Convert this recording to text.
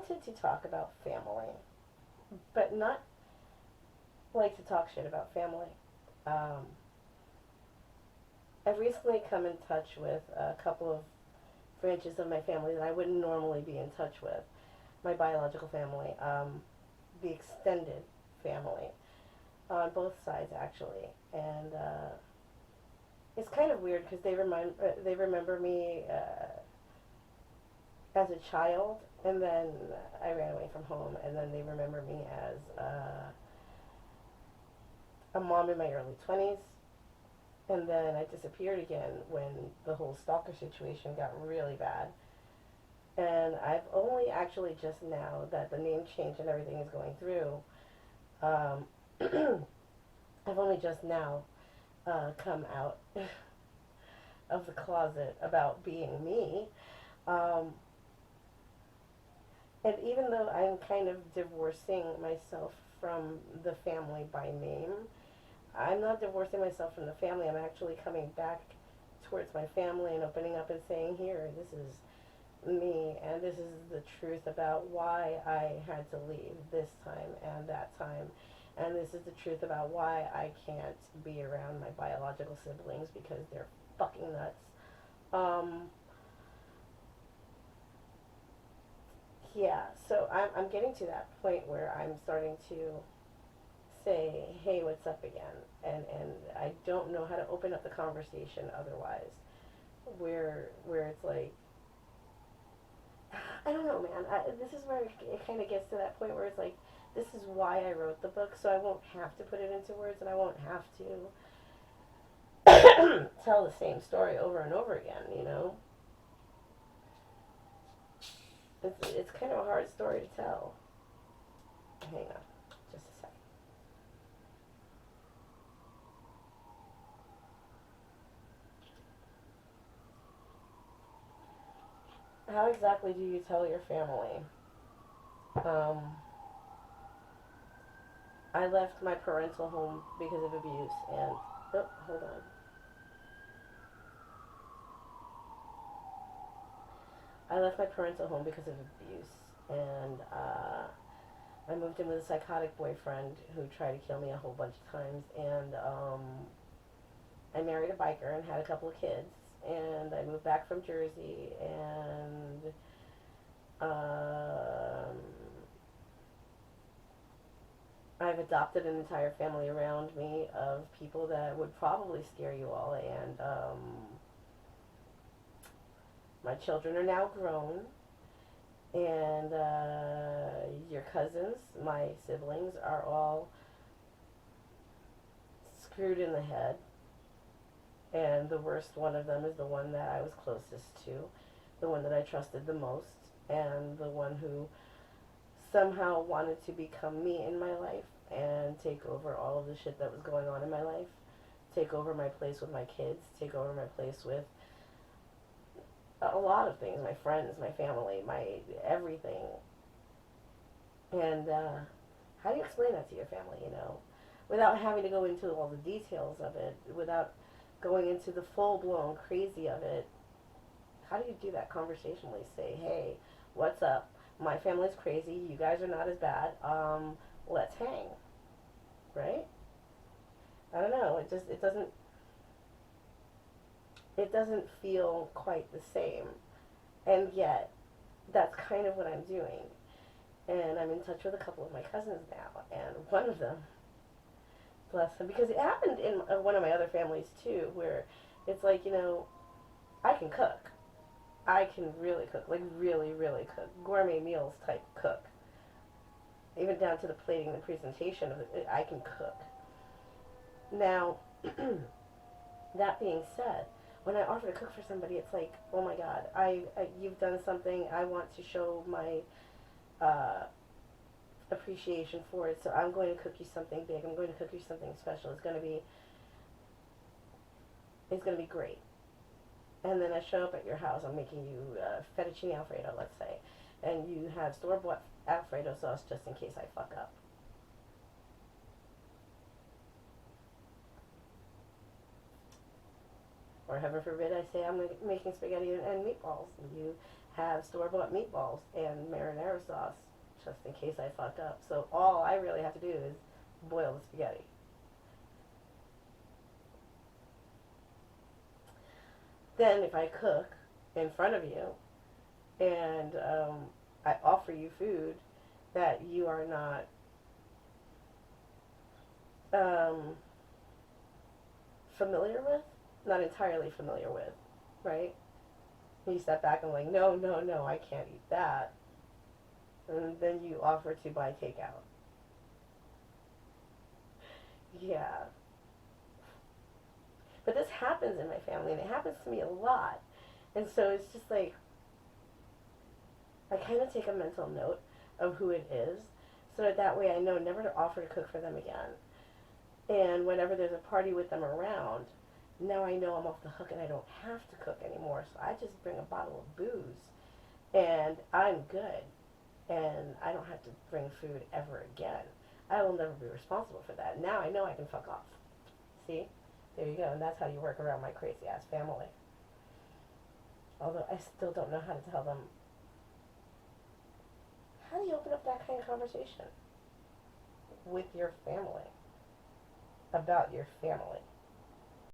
wanted to talk about family, but not like to talk shit about family. Um, I've recently come in touch with a couple of branches of my family that I wouldn't normally be in touch with. My biological family, the extended family, on both sides actually, and it's kind of weird because they remember me as a child, and then I ran away from home, and then they remember me as a mom in my early 20s, and then I disappeared again when the whole stalker situation got really bad. And I've only actually just now that the name change and everything is going through, um, I've only just now come out of the closet about being me. Um, and even though I'm kind of divorcing myself from the family by name, I'm not divorcing myself from the family. I'm actually coming back towards my family and opening up and saying, here, this is me, and this is the truth about why I had to leave this time and that time. And this is the truth about why I can't be around my biological siblings because they're fucking nuts. Um, yeah, so I'm getting to that point where I'm starting to say, hey, what's up again? And I don't know how to open up the conversation otherwise. Where it's like, I don't know, man. This is where it kind of gets to that point where it's like, this is why I wrote the book, so I won't have to put it into words, and I won't have to tell the same story over and over again. It's kind of a hard story to tell. Hang on, just a second. How exactly do you tell your family? Um, I left my parental home because of abuse, and oh, hold on. I left my parental home because of abuse, and I moved in with a psychotic boyfriend who tried to kill me a whole bunch of times, and I married a biker and had a couple of kids, and I moved back from Jersey, and um, I've adopted an entire family around me of people that would probably scare you all, and my children are now grown, and your cousins, my siblings, are all screwed in the head, and the worst one of them is the one that I was closest to, the one that I trusted the most, and the one who somehow wanted to become me in my life and take over all of the shit that was going on in my life, take over my place with my kids, take over my place with a lot of things, my friends, my family, my everything. And how do you explain that to your family, without having to go into all the details of it, without going into the full-blown crazy of it? How do you do that conversationally? Say, hey, what's up? My family's crazy. You guys are not as bad. Let's hang, right? I don't know. It doesn't feel quite the same, and yet that's kind of what I'm doing. And I'm in touch with a couple of my cousins now, and one of them, bless them, because it happened in one of my other families too, where it's like, I can cook. I can really cook, like really, really cook. Gourmet meals type cook. Even down to the plating and the presentation of it, I can cook. Now, that being said, when I offer to cook for somebody, it's like, oh my God, you've done something. I want to show my uh, appreciation for it. So I'm going to cook you something big. I'm going to cook you something special. It's going to be great. And then I show up at your house. I'm making you fettuccine alfredo, let's say, and you have store bought alfredo sauce just in case I fuck up. Or heaven forbid, I say I'm making spaghetti and meatballs, and you have store-bought meatballs and marinara sauce just in case I fuck up. So all I really have to do is boil the spaghetti. Then if I cook in front of you and I offer you food that you are not um, familiar with, not entirely familiar with, right? You step back and like, no, no, no, I can't eat that. And then you offer to buy takeout. Yeah. But this happens in my family, and it happens to me a lot. And so it's just like, I kind of take a mental note of who it is, so that way I know never to offer to cook for them again. And whenever there's a party with them around, now I know I'm off the hook and I don't have to cook anymore. So I just bring a bottle of booze, and I'm good. And I don't have to bring food ever again. I will never be responsible for that. Now I know I can fuck off. See? There you go. And that's how you work around my crazy ass family. Although I still don't know how to tell them. How do you open up that kind of conversation with your family? About your family?